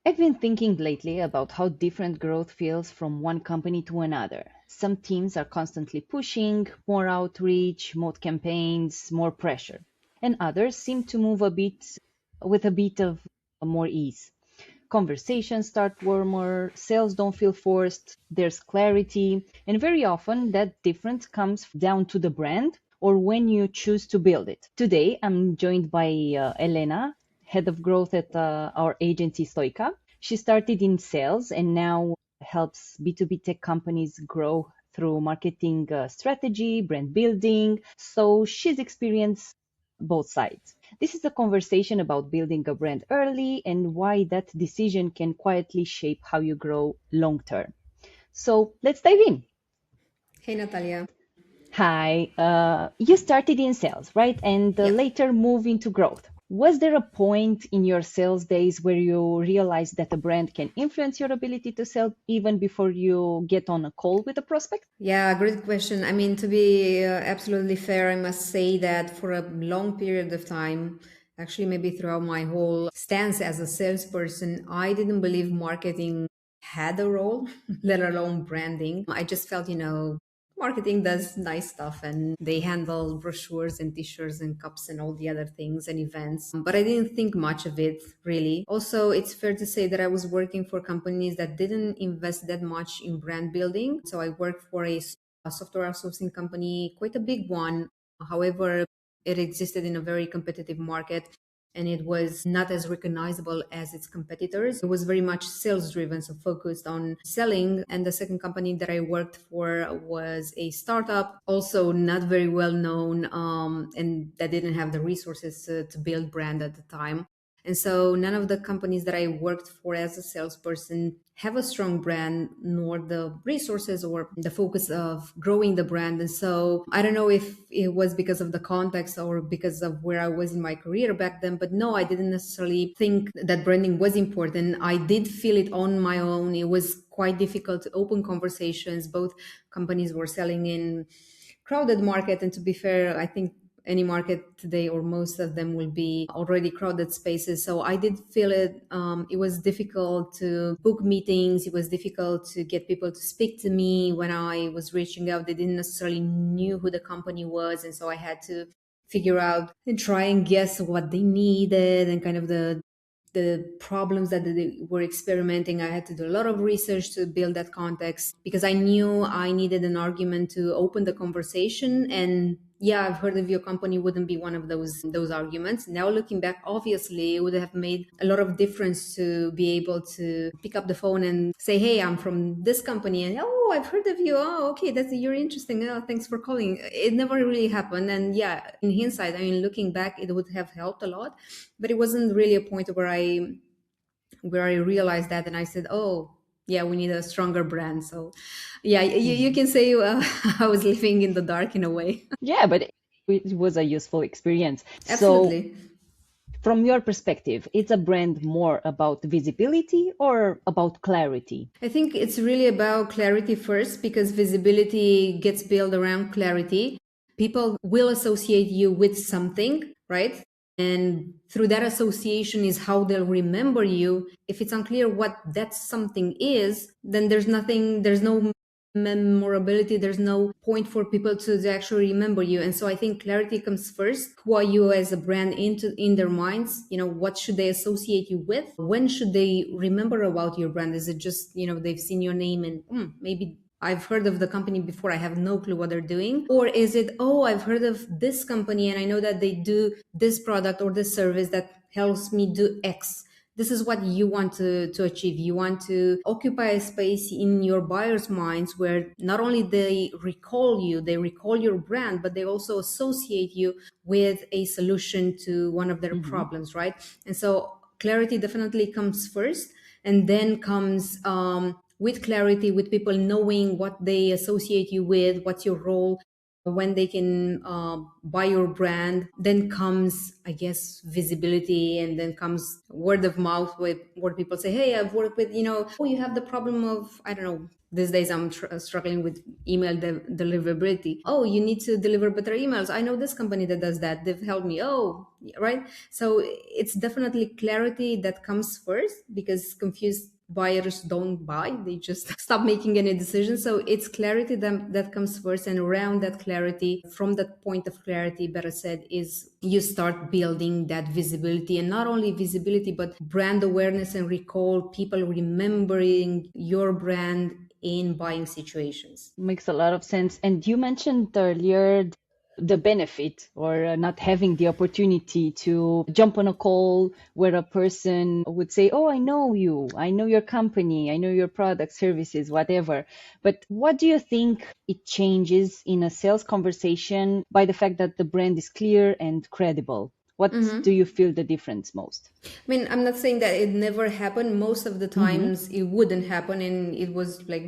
I've been thinking lately about how different growth feels from one company to another. Some teams are constantly pushing, more outreach, more campaigns, more pressure. And others seem to move a bit with a bit of more ease. Conversations start warmer, sales don't feel forced, there's clarity, and very often that difference comes down to the brand or when you choose to build it. Today, I'm joined by Elena, head of growth at our agency Stoica. She started in sales and now helps B2B tech companies grow through marketing strategy, brand building. So she's experienced both sides. This is a conversation about building a brand early and why that decision can quietly shape how you grow long term. So let's dive in. Hey, Natalia. Hi, you started in sales, right? And Yeah. later moved into growth. Was there a point in your sales days where you realized that a brand can influence your ability to sell even before you get on a call with a prospect? Yeah, great question. I mean, to be absolutely fair, I must say that for a long period of time, actually, maybe throughout my whole stance as a salesperson, I didn't believe marketing had a role, let alone branding. I just felt, marketing does nice stuff and they handle brochures and t-shirts and cups and all the other things and events. But I didn't think much of it really. Also, it's fair to say that I was working for companies that didn't invest that much in brand building. So I worked for a software outsourcing company, quite a big one. However, it existed in a very competitive market and it was not as recognizable as its competitors. It was very much sales driven, so focused on selling. And the second company that I worked for was a startup, also not very well known, and that didn't have the resources to build brand at the time. And so none of the companies that I worked for as a salesperson have a strong brand, nor the resources or the focus of growing the brand. And so I don't know if it was because of the context or because of where I was in my career back then, but no, I didn't necessarily think that branding was important. I did feel it on my own. It was quite difficult to open conversations. Both companies were selling in crowded market, and to be fair, I think any market today or most of them will be already crowded spaces. So I did feel it. It was difficult to book meetings. It was difficult to get people to speak to me when I was reaching out. They didn't necessarily knew who the company was, and so I had to figure out and try and guess what they needed and kind of the problems that they were experimenting. I had to do a lot of research to build that context because I knew I needed an argument to open the conversation. And yeah, I've heard of your company wouldn't be one of those arguments. Now looking back, obviously it would have made a lot of difference to be able to pick up the phone and say, hey, I'm from this company, and oh, I've heard of you. Oh, okay, you're interesting. Oh, thanks for calling. It never really happened. And yeah, in hindsight, I mean, looking back, it would have helped a lot, but it wasn't really a point where I realized that, and I said, oh yeah, we need a stronger brand. So yeah, you Mhm. can say I was living in the dark in a way. Yeah, but it was a useful experience. So, Absolutely. from your perspective, it's a brand more about visibility or about clarity? I think it's really about clarity first, because visibility gets built around clarity. People will associate you with something, right? And through that association is how they'll remember you. If it's unclear what that something is, then there's no memorability, there's no point for people to actually remember you. And so I think clarity comes first. Who are you as a brand in their minds? What should they associate you with? When should they remember about your brand? Is it just, they've seen your name and maybe I've heard of the company before, I have no clue what they're doing? Or is it, oh, I've heard of this company and I know that they do this product or this service that helps me do X. This is what you want to achieve. You want to occupy a space in your buyers' minds where not only they recall your brand, but they also associate you with a solution to one of their Hmm. problems, right? And so clarity definitely comes first, and then comes with clarity, with people knowing what they associate you with, what's your role, when they can buy your brand. Then comes, I guess, visibility, and then comes word of mouth, with where people say, hey, I've worked with, oh, you have the problem of, I don't know, these days I'm struggling with email deliverability. Oh, you need to deliver better emails. I know this company that does that. They've helped me. Oh, right. So it's definitely clarity that comes first, because confused buyers don't buy, they just stop making any decisions. So it's clarity that comes first, and around that clarity, from that point of clarity, better said, is you start building that visibility, and not only visibility but brand awareness and recall, people remembering your brand in buying situations. Makes a lot of sense. And you mentioned earlier the benefit or not having the opportunity to jump on a call where a person would say, oh, I know you, I know your company, I know your product, services, whatever. But what do you think it changes in a sales conversation by the fact that the brand is clear and credible? What do you feel the difference most? I mean, I'm not saying that it never happened. Most of the Mm-hmm. times it wouldn't happen, and it was like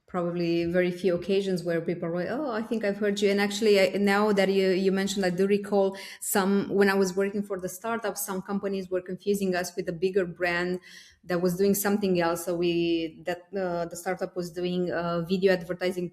probably very few occasions where people were like, "Oh, I think I've heard you." And actually, now that you mentioned, I do recall some, when I was working for the startup, some companies were confusing us with a bigger brand that was doing something else. So the startup was doing video advertising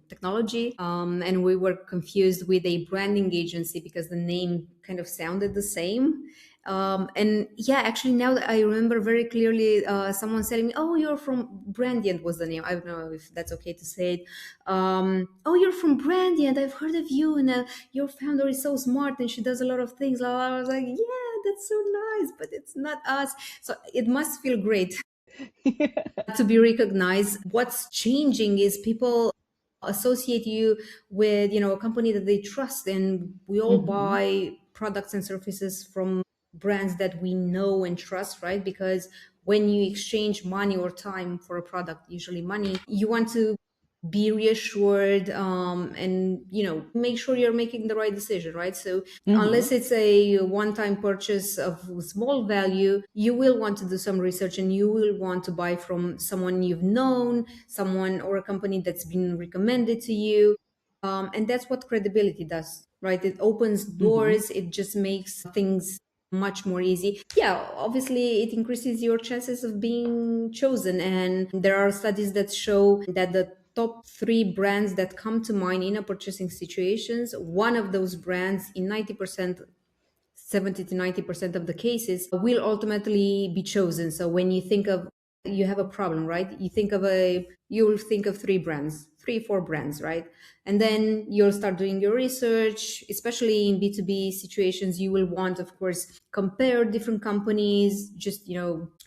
technology, and we were confused with a branding agency because the name kind of sounded the same. And yeah, actually, now that I remember very clearly, someone telling me, "Oh, you're from Brandiant," was the name. I don't know if that's okay to say it. Oh, you're from Brandiant. I've heard of you, and your founder is so smart, and she does a lot of things. I was like, "Yeah, that's so nice," but it's not us. So it must feel great to be recognized. What's changing is people associate you with, a company that they trust, and we all Mm-hmm. buy products and services from brands that we know and trust, right? Because when you exchange money or time for a product, usually money, you want to be reassured, and make sure you're making the right decision, right? So Mm-hmm. unless it's a one-time purchase of small value, you will want to do some research, and you will want to buy from someone you've known, someone or a company that's been recommended to you. And that's what credibility does, right? It opens Mm-hmm. doors, it just makes things much more easy. Yeah, obviously it increases your chances of being chosen. And there are studies that show that the top three brands that come to mind in a purchasing situations, one of those brands in 90%, 70 to 90% of the cases will ultimately be chosen. So when you have a problem, right? You'll think of three brands, three, four brands, right? And then you'll start doing your research, especially in B2B situations. You will want, of course, compare different companies, just,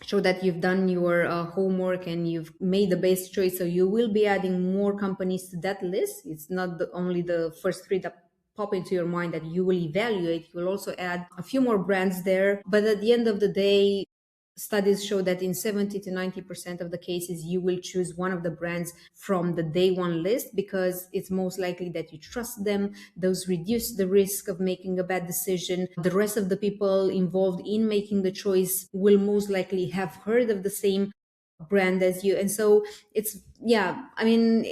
show that you've done your homework and you've made the best choice. So you will be adding more companies to that list. It's not only the first three that pop into your mind that you will evaluate. You will also add a few more brands there. But at the end of the day, studies show that in 70 to 90% of the cases, you will choose one of the brands from the day one list because it's most likely that you trust them. Those reduce the risk of making a bad decision. The rest of the people involved in making the choice will most likely have heard of the same brand as you. And so yeah, I mean,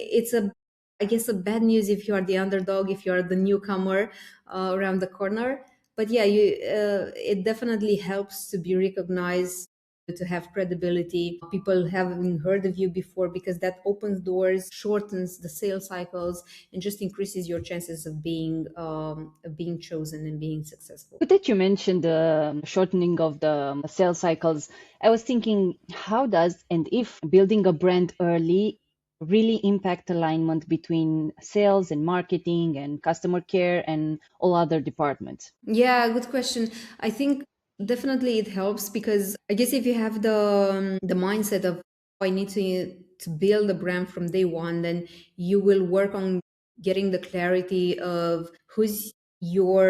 I guess a bad news if you are the underdog, if you are the newcomer around the corner. But yeah, it definitely helps to be recognized, to have credibility, people having heard of you before, because that opens doors, shortens the sales cycles, and just increases your chances of being chosen and being successful. Good that you mentioned the shortening of the sales cycles. I was thinking, how does and if building a brand early really impact alignment between sales and marketing and customer care and all other departments? Yeah, good question. I think definitely it helps, because I guess if you have the mindset of, "Oh, I need to build a brand from day one," then you will work on getting the clarity of who's your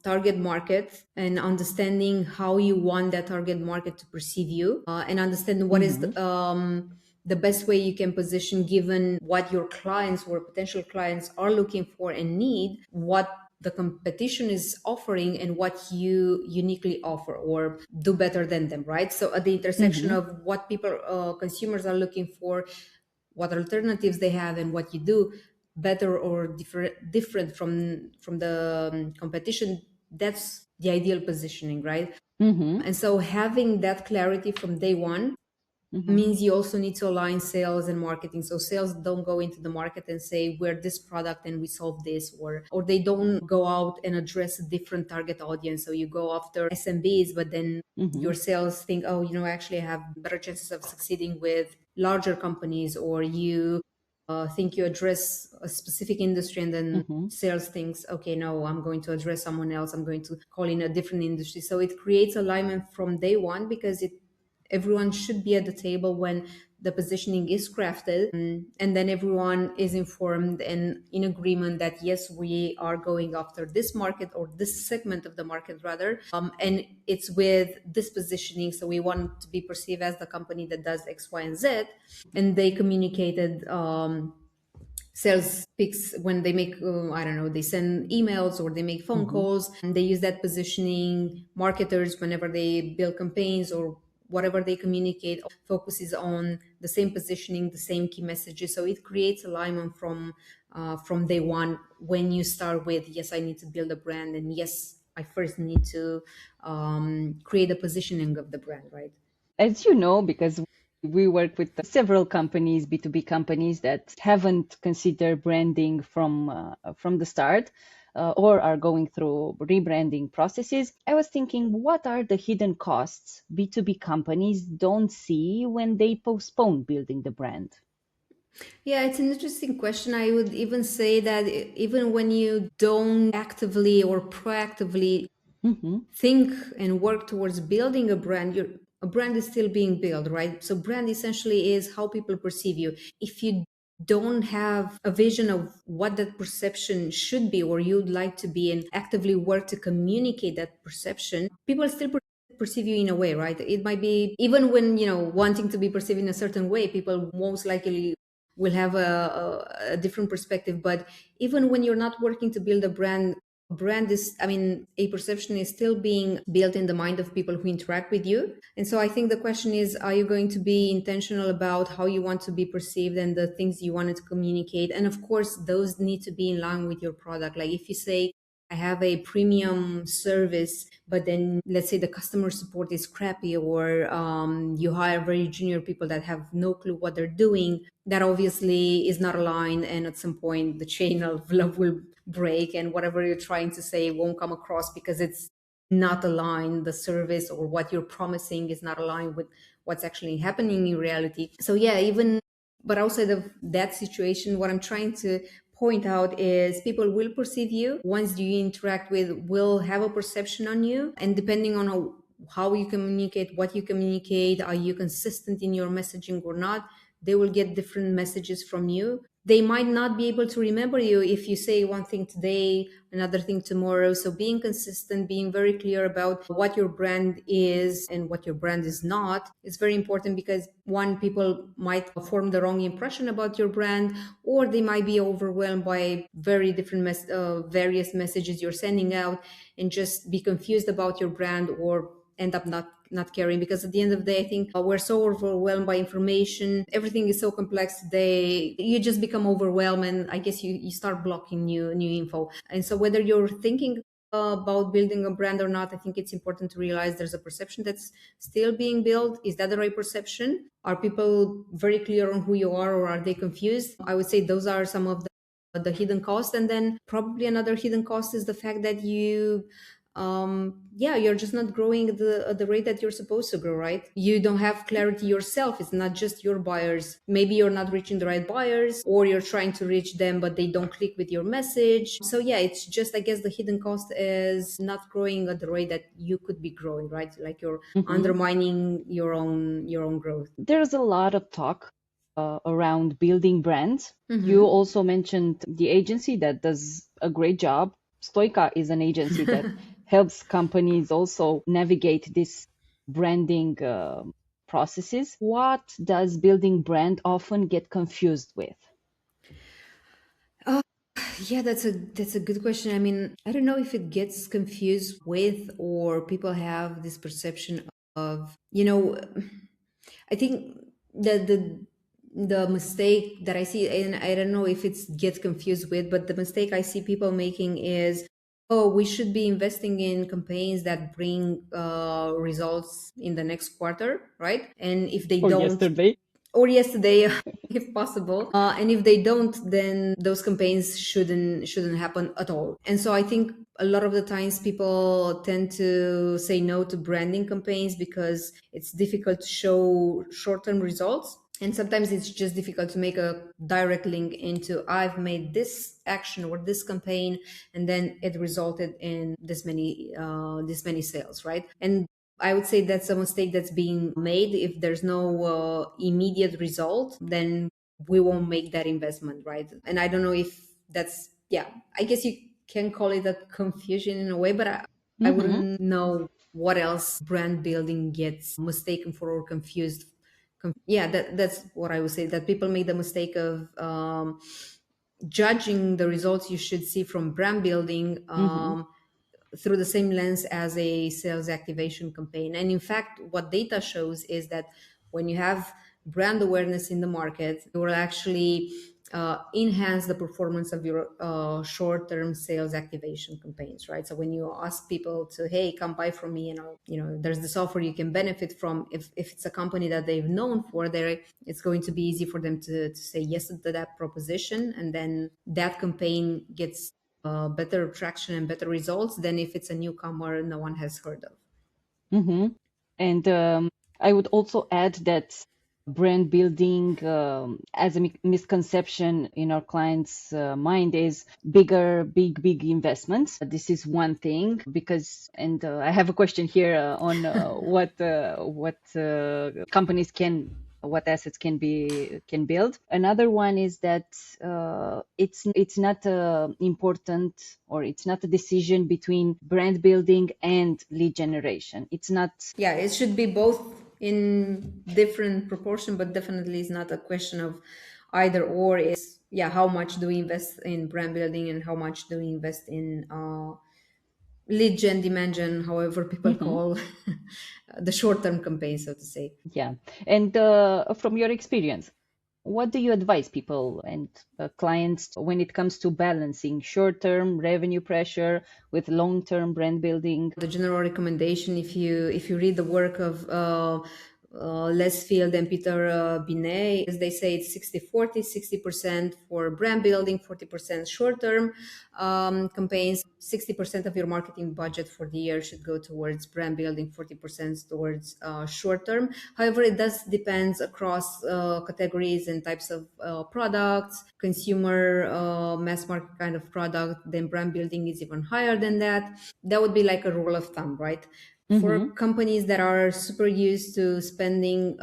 target market, and understanding how you want that target market to perceive you, and understand what is Mm-hmm. the best way you can position, given what your clients or potential clients are looking for and need, what the competition is offering, and what you uniquely offer or do better than them, right? So at the intersection Mm-hmm. of what people, consumers are looking for, what alternatives they have, and what you do better or different from the competition, that's the ideal positioning, right? Mm-hmm. And so having that clarity from day one means you also need to align sales and marketing. So sales don't go into the market and say we're this product and we solve this, or they don't go out and address a different target audience. So you go after SMBs, but then your sales think, oh, actually I have better chances of succeeding with larger companies, or you think you address a specific industry, and then sales thinks, okay, no, I'm going to address someone else, I'm going to call in a different industry. So it creates alignment from day one, because everyone should be at the table when the positioning is crafted, and then everyone is informed and in agreement that yes, we are going after this market, or this segment of the market rather, and it's with this positioning, so we want to be perceived as the company that does X, Y, and Z. And they communicated sales picks when they make I don't know, they send emails or they make phone calls, and they use that positioning. Marketers, whenever they build campaigns or whatever they communicate, focuses on the same positioning, the same key messages. So it creates alignment from day one, when you start with, yes, I need to build a brand, and yes, I first need to create a positioning of the brand, right? As you know, because we work with several companies, B2B companies that haven't considered branding from the start, or are going through rebranding processes. I was thinking, what are the hidden costs B2B companies don't see when they postpone building the brand? Yeah, it's an interesting question. I would even say that even when you don't actively or proactively think and work towards building a brand, a brand is still being built, right? So brand essentially is how people perceive you. If you don't have a vision of what that perception should be, or you'd like to be, and actively work to communicate that perception, people still perceive you in a way, right? It might be, even when wanting to be perceived in a certain way, people most likely will have a different perspective. But even when you're not working to build a brand is, I mean, a perception is still being built in the mind of people who interact with you. And so I think the question is, are you going to be intentional about how you want to be perceived and the things you wanted to communicate? And of course, those need to be in line with your product. Like if you say, I have a premium service, but then let's say the customer support is crappy, or you hire very junior people that have no clue what they're doing, that obviously is not aligned. And at some point, the chain of love will break, and whatever you're trying to say won't come across, because it's not aligned. The service or what you're promising is not aligned with what's actually happening in reality. So yeah, even but outside of that situation, what I'm trying to point out is people will perceive you. Once you interact with, will have a perception on you, and depending on how you communicate, what you communicate, are you consistent in your messaging or not, they will get different messages from you. They might not be able to remember you if you say one thing today, another thing tomorrow. So being consistent, being very clear about what your brand is and what your brand is not, is very important, because one, people might form the wrong impression about your brand, or they might be overwhelmed by very different various messages you're sending out, and just be confused about your brand, or end up not caring. Because at the end of the day, I think we're so overwhelmed by information. Everything is so complex today. You just become overwhelmed, and I guess you start blocking new info. And so whether you're thinking about building a brand or not, I think it's important to realize there's a perception that's still being built. Is that the right perception? Are people very clear on who you are, or are they confused? I would say those are some of the hidden costs. And then probably another hidden cost is the fact that you're just not growing at the rate that you're supposed to grow, right? You don't have clarity yourself. It's not just your buyers. Maybe you're not reaching the right buyers, or you're trying to reach them, but they don't click with your message. So yeah, it's just, I guess the hidden cost is not growing at the rate that you could be growing, right? Like you're undermining your own growth. There's a lot of talk around building brands. You also mentioned the agency that does a great job. Stoica is an agency that helps companies also navigate this branding processes. What does building brand often get confused with? Yeah, that's a good question. I mean, I don't know if it gets confused with, or people have this perception of, I think the mistake that I see, and I don't know if it's gets confused with, but the mistake I see people making is oh, we should be investing in campaigns that bring results in the next quarter, right? And if they Or don't, yesterday? or yesterday, if possible, and if they don't, then those campaigns shouldn't happen at all. And so I think a lot of the times people tend to say no to branding campaigns because it's difficult to show short-term results, and sometimes it's just difficult to make a direct link into I've made this action or this campaign and then it resulted in this many sales, right? And I would say that's a mistake that's being made. If there's no immediate result, then we won't make that investment, right? And I don't know if that's, yeah, I guess you can call it a confusion in a way, but I Mm-hmm. wouldn't know what else brand building gets mistaken for or confused. Yeah, that's what I would say, that people make the mistake of judging the results you should see from brand building Mm-hmm. through the same lens as a sales activation campaign. And in fact, what data shows is that when you have brand awareness in the market, it will actually enhance the performance of your short-term sales activation campaigns, right? So when you ask people to, hey, come buy from me, and there's this offer you can benefit from. If it's a company that they've known for, there, it's going to be easy for them to say yes to that proposition, and then that campaign gets better traction and better results than if it's a newcomer no one has heard of. Mm-hmm. And I would also add that brand building, as a misconception in our clients' mind, is big investments. This is one thing because, and I have a question here on what companies can, what assets can build. Another one is that it's not important, or it's not a decision between brand building and lead generation. It's not. Yeah, it should be both in different proportion, but definitely it's not a question of either or. It's, yeah, how much do we invest in brand building and how much do we invest in lead gen, demand gen, however people Mhm. call the short-term campaign, so to say. Yeah. And from your experience, what do you advise people and clients when it comes to balancing short-term revenue pressure with long-term brand building? The general recommendation, if you read the work of Les Field and Peter Binet, as they say, it's 60-40, 60% for brand building, 40% short-term campaigns. 60% of your marketing budget for the year should go towards brand building, 40% towards short-term. However, it does depends across categories and types of products. Consumer mass market kind of product, then brand building is even higher than that. That would be like a rule of thumb, right? For Mm-hmm. companies that are super used to spending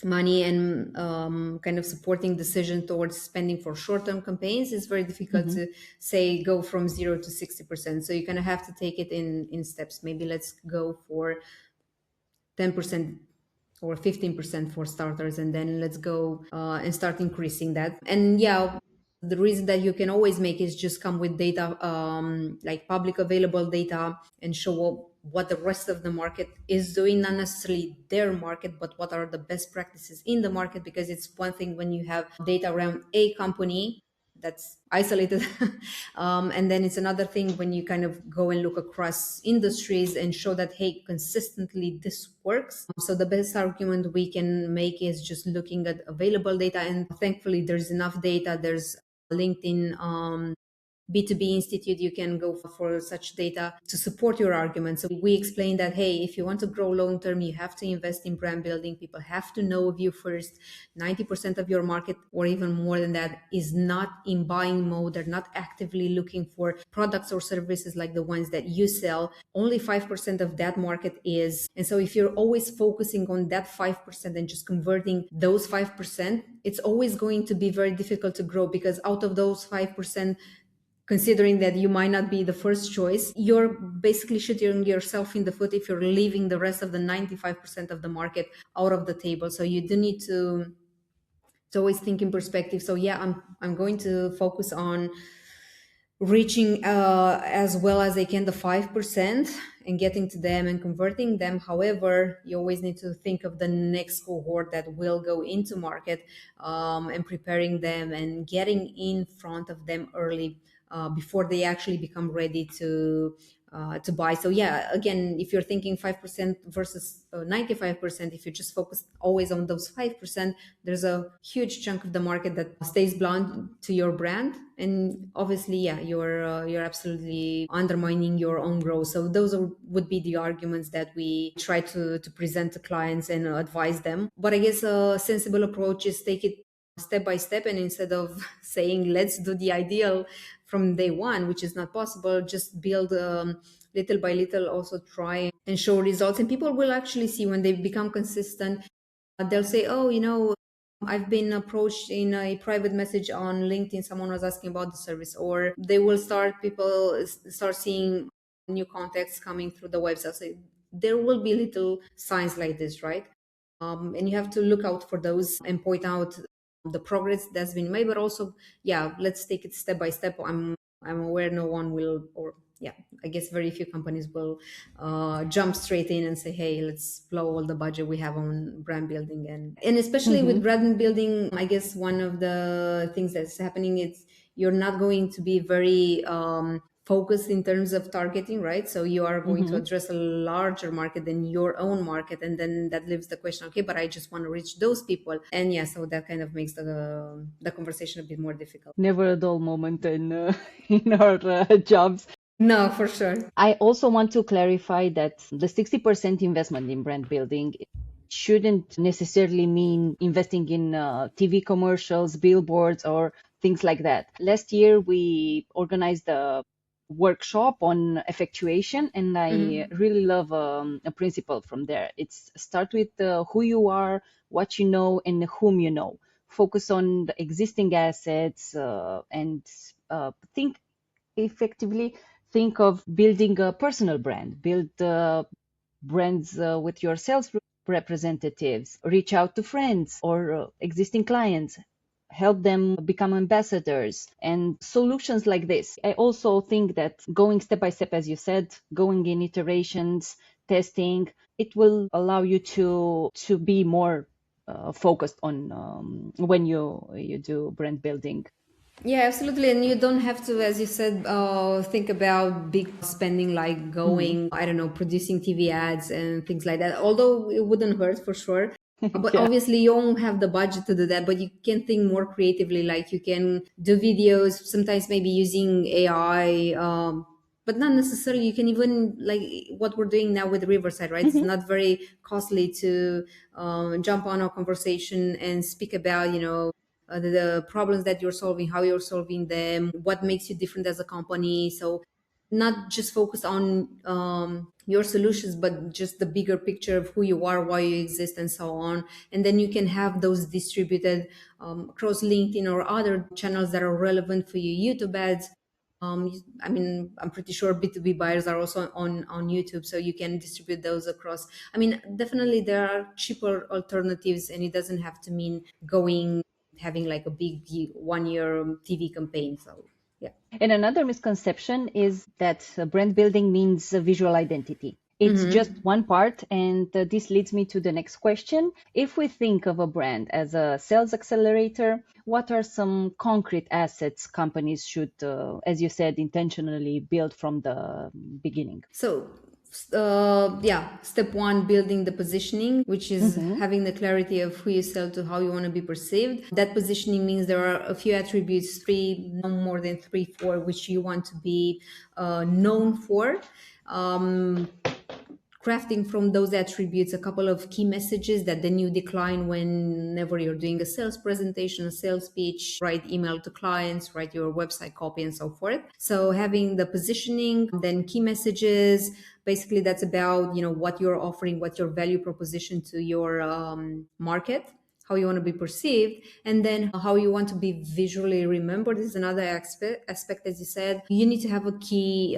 money and kind of supporting decision towards spending for short-term campaigns, it's very difficult Mm-hmm. to say go from 0 to 60%. So you kind of have to take it in steps. Maybe let's go for 10% or 15% for starters, and then let's go and start increasing that. And yeah, the reason that you can always make is just come with data, like public available data, and show what the rest of the market is doing, not necessarily their market, but what are the best practices in the market. Because it's one thing when you have data around a company that's isolated, and then it's another thing when you kind of go and look across industries and show that, hey, consistently this works. So the best argument we can make is just looking at available data, and thankfully there's enough data. There's LinkedIn B2B Institute, you can go for such data to support your argument. So we explain that, hey, if you want to grow long term, you have to invest in brand building. People have to know of you first. 90% of your market, or even more than that, is not in buying mode. They're not actively looking for products or services like the ones that you sell. Only 5% of that market is. And so if you're always focusing on that 5% and just converting those 5%, it's always going to be very difficult to grow, because out of those 5%, considering that you might not be the first choice, you're basically shooting yourself in the foot if you're leaving the rest of the 95% of the market out of the table. So you do need to always think in perspective. So yeah, I'm going to focus on reaching as well as they can the 5% and getting to them and converting them. However, you always need to think of the next cohort that will go into market, and preparing them and getting in front of them early, before they actually become ready to buy. So yeah, again, if you're thinking 5% versus 95%, if you just focus always on those 5%, there's a huge chunk of the market that stays blind to your brand, and obviously, yeah, you're absolutely undermining your own growth. So those would be the arguments that we try to present to clients and advise them. But I guess a sensible approach is take it step by step, and instead of saying let's do the ideal from day one, which is not possible, just build little by little, also try and show results, and people will actually see when they become consistent. They'll say, oh, I've been approached in a private message on LinkedIn, someone was asking about the service, or they will people start seeing new contacts coming through the website. So there will be little signs like this, right? And you have to look out for those and point out the progress that's been made, but also, yeah, let's take it step by step. I'm aware no one will, or yeah, I guess very few companies will jump straight in and say, hey, let's blow all the budget we have on brand building. And especially with brand building, I guess one of the things that's happening is you're not going to be very focused in terms of targeting, right? So you are going to address a larger market than your own market, and then that leaves the question, okay, but I just want to reach those people. And yeah, so that kind of makes the conversation a bit more difficult. Never a dull moment in in our jobs. No, for sure. I also want to clarify that the 60% investment in brand building shouldn't necessarily mean investing in TV commercials, billboards, or things like that. Last year, we organized a workshop on effectuation, and I really love a principle from there. It's start with who you are, what you know, and whom you know. Focus on the existing assets and think effectively. Think of building a personal brand, build brands with your sales representatives, reach out to friends or existing clients, help them become ambassadors and solutions like this. I also think that going step by step, as you said, going in iterations, testing, it will allow you to be more focused on when you do brand building. Yeah, absolutely. And you don't have to, as you said, think about big spending like going, I don't know, producing TV ads and things like that. Although it wouldn't hurt for sure. But Yeah. obviously, you don't have the budget to do that. But you can think more creatively. Like you can do videos, sometimes maybe using AI, but not necessarily. You can even like what we're doing now with Riverside, right? It's not very costly to jump on a conversation and speak about, the problems that you're solving, how you're solving them, what makes you different as a company. So not just focus on your solutions, but just the bigger picture of who you are, why you exist, and so on. And then you can have those distributed across LinkedIn or other channels that are relevant for you. YouTube ads. I mean, I'm pretty sure B2B buyers are also on YouTube, so you can distribute those across. I mean, definitely there are cheaper alternatives, and it doesn't have to mean having like a big 1 year TV campaign. So yeah. And another misconception is that brand building means a visual identity. It's just one part, and this leads me to the next question. If we think of a brand as a sales accelerator, what are some concrete assets companies should, as you said, intentionally build from the beginning? So yeah, step one, building the positioning, which is having the clarity of who you sell to, how you want to be perceived. That positioning means there are a few attributes, three, no more than three, four, which you want to be known for. Crafting from those attributes a couple of key messages that then you decline whenever you're doing a sales presentation, a sales pitch, write email to clients, write your website copy, and so forth. So having the positioning, then key messages, basically that's about what you're offering, what your value proposition to your market, how you want to be perceived, and then how you want to be visually remembered. This is another aspect, as you said. You need to have a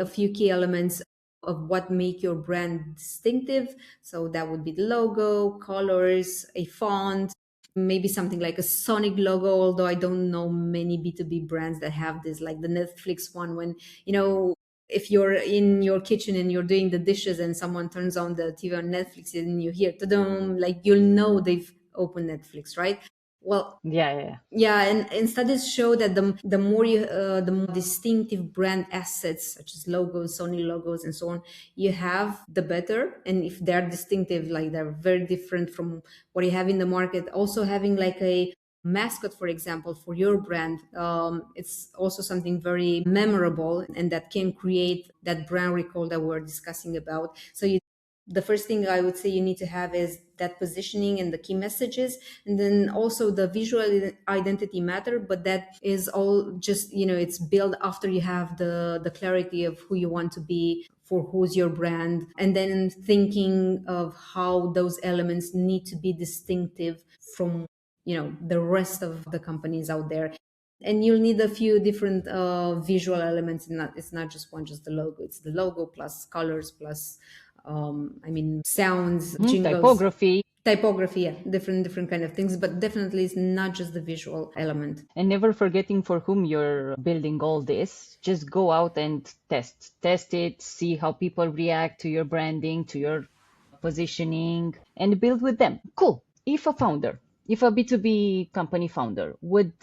few key elements of what make your brand distinctive. So that would be the logo, colors, a font, maybe something like a Sonic logo, although I don't know many B2B brands that have this, like the Netflix one, when, if you're in your kitchen and you're doing the dishes and someone turns on the TV on Netflix and you hear, ta-dum, like you'll know they've opened Netflix, right? Well, Yeah. yeah, and studies show that the more you the more distinctive brand assets such as logos, Sony logos, and so on you have, the better. And if they're distinctive, like they're very different from what you have in the market, also having like a mascot, for example, for your brand, it's also something very memorable and that can create that brand recall that we're discussing about. So the first thing I would say you need to have is that positioning and the key messages, and then also the visual identity matter, but that is all just, it's built after you have the clarity of who you want to be, for who's your brand, and then thinking of how those elements need to be distinctive from the rest of the companies out there. And you'll need a few different visual elements. It's not just one, just the logo. It's the logo plus colors plus sounds, jingles, typography, yeah, different kind of things, but definitely it's not just the visual element. And never forgetting for whom you're building all this. Just go out and test it, see how people react to your branding, to your positioning, and build with them. Cool. If a B2B company founder would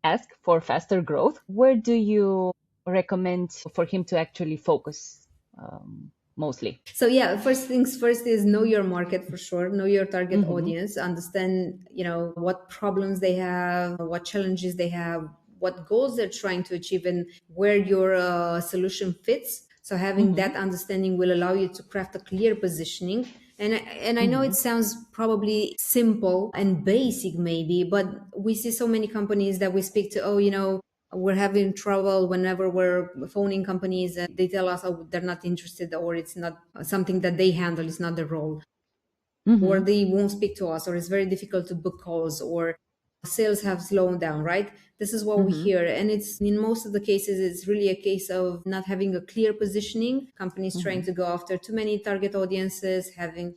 ask for faster growth, where do you recommend for him to actually focus mostly? So yeah, first things first is know your market for sure, know your target audience, understand what problems they have, what challenges they have, what goals they're trying to achieve, and where your solution fits. So having that understanding will allow you to craft a clear positioning. And I know it sounds probably simple and basic maybe, but we see so many companies that we speak to, we're having trouble whenever we're phoning companies and they tell us, oh, they're not interested, or it's not something that they handle, it's not their role, or they won't speak to us, or it's very difficult to book calls, or sales have slowed down, right? This is what we hear. And it's, in most of the cases, it's really a case of not having a clear positioning, companies trying to go after too many target audiences, having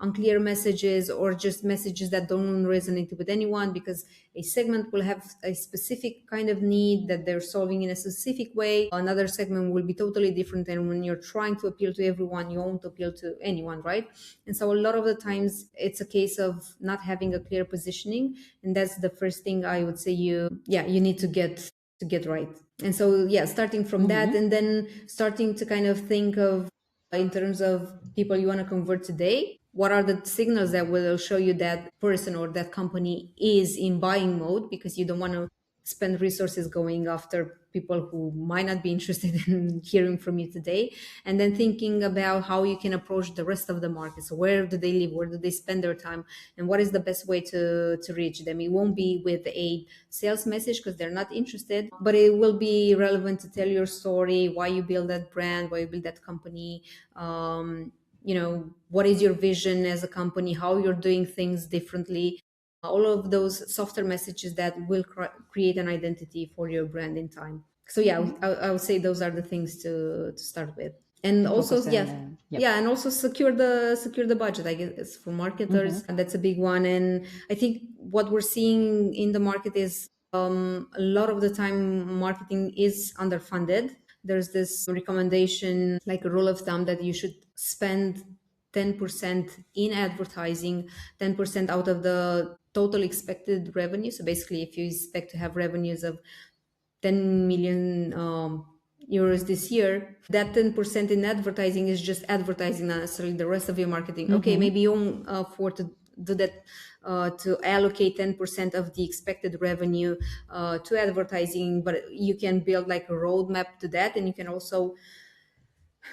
unclear messages, or just messages that don't resonate with anyone, because a segment will have a specific kind of need that they're solving in a specific way, another segment will be totally different, and when you're trying to appeal to everyone, you won't appeal to anyone, right? And so a lot of the times it's a case of not having a clear positioning, and that's the first thing I would say you need to get right. And so starting from that, and then starting to kind of think of, in terms of people you want to convert today, what are the signals that will show you that person or that company is in buying mode, because you don't want to spend resources going after people who might not be interested in hearing from you today. And then thinking about how you can approach the rest of the market. So where do they live? Where do they spend their time? And what is the best way to reach them? It won't be with a sales message, because they're not interested, but it will be relevant to tell your story, why you build that brand, why you build that company, what is your vision as a company, how you're doing things differently, all of those softer messages that will create an identity for your brand in time. So I would say those are the things to start with. And also and also secure the budget, I guess, for marketers. And that's a big one. And I think what we're seeing in the market is a lot of the time marketing is underfunded. There's this recommendation, like a rule of thumb, that you should spend 10% in advertising, 10% out of the total expected revenue. So basically, if you expect to have revenues of 10 million euros this year, that 10% in advertising is just advertising, not necessarily the rest of your marketing. Okay, maybe you won't afford to do that, to allocate 10% of the expected revenue to advertising, but you can build like a roadmap to that. And you can also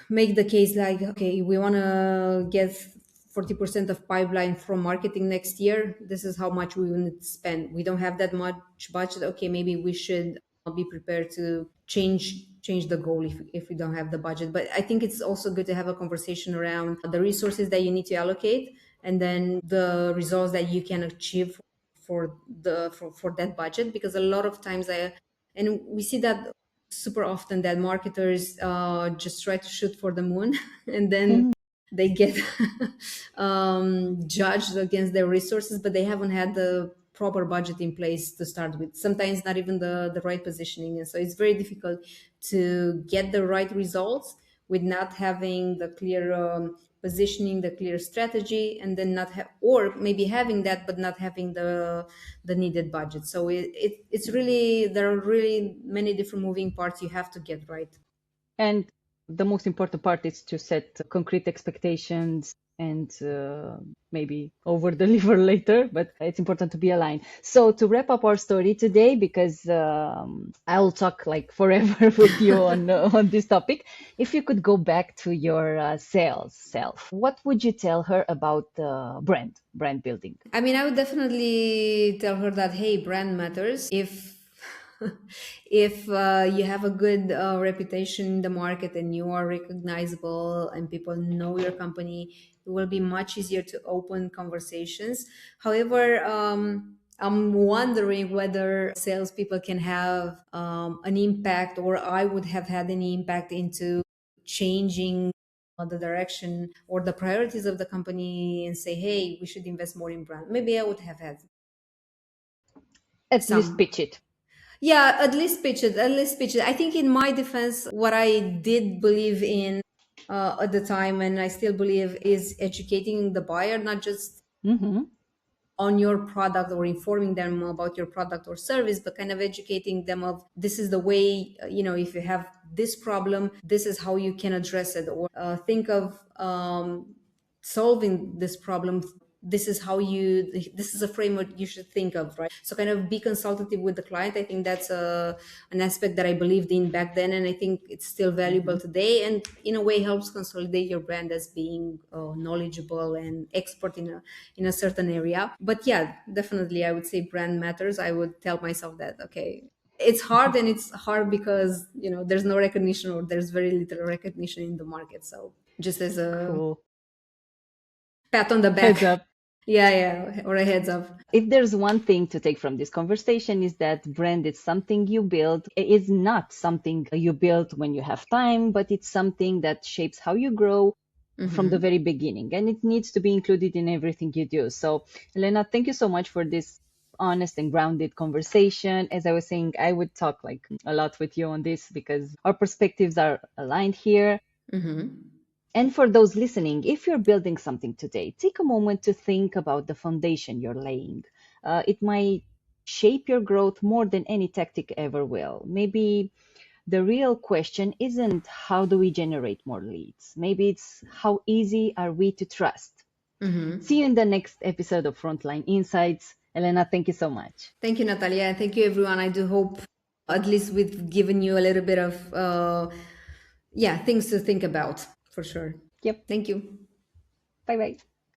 make the case like, okay, we want to get 40% of pipeline from marketing next year. This is how much we will need to spend. We don't have that much budget. Okay, maybe we should be prepared to change the goal if we don't have the budget. But I think it's also good to have a conversation around the resources that you need to allocate, and then the results that you can achieve for that budget. Because a lot of times and we see that super often, that marketers just try to shoot for the moon and then they get judged against their resources, but they haven't had the proper budget in place to start with, sometimes not even the right positioning. And so it's very difficult to get the right results with not having the clear positioning, the clear strategy, and then not have, or maybe having that but not having the needed budget. So it's really, there are really many different moving parts you have to get right. And the most important part is to set concrete expectations and maybe over deliver later, but it's important to be aligned. So to wrap up our story today, because I'll talk like forever with you on this topic, if you could go back to your sales self, what would you tell her about brand building? I mean, I would definitely tell her that, hey, brand matters. If you have a good reputation in the market and you are recognizable and people know your company, it will be much easier to open conversations. However, I'm wondering whether salespeople can have an impact, or I would have had any impact into changing the direction or the priorities of the company and say, hey, we should invest more in brand. Maybe I would have had At least some. pitch it. Yeah, at least pitch it. At least pitch it. I think in my defense, what I did believe in at the time, and I still believe, is educating the buyer, not just Mm-hmm. on your product or informing them about your product or service, but kind of educating them of, this is the way, if you have this problem, this is how you can address it, or think of solving this problem, this is a framework you should think of, right? So kind of be consultative with the client. I think that's an aspect that I believed in back then, and I think it's still valuable today, and in a way helps consolidate your brand as being knowledgeable and expert in a certain area. But yeah, definitely I would say brand matters. I would tell myself that, okay, it's hard, and it's hard because there's no recognition, or there's very little recognition in the market. So just as a Cool. pat on the Heads back. up. Yeah, or a heads up. If there's one thing to take from this conversation is that brand is something you build. It is not something you build when you have time, but it's something that shapes how you grow from the Mm-hmm. very beginning, and it needs to be included in everything you do. So, Elena, thank you so much for this honest and grounded conversation. As I was saying, I would talk like a lot with you on this because our perspectives are aligned here. Mm-hmm. And for those listening, if you're building something today, take a moment to think about the foundation you're laying. It might shape your growth more than any tactic ever will. Maybe the real question isn't how do we generate more leads? Maybe it's how easy are we to trust? Mm-hmm. See you in the next episode of Frontline Insights. Elena, thank you so much. Thank you, Natalia, and thank you, everyone. I do hope at least we've given you a little bit of things to think about, for sure. Yep. Thank you. Bye bye.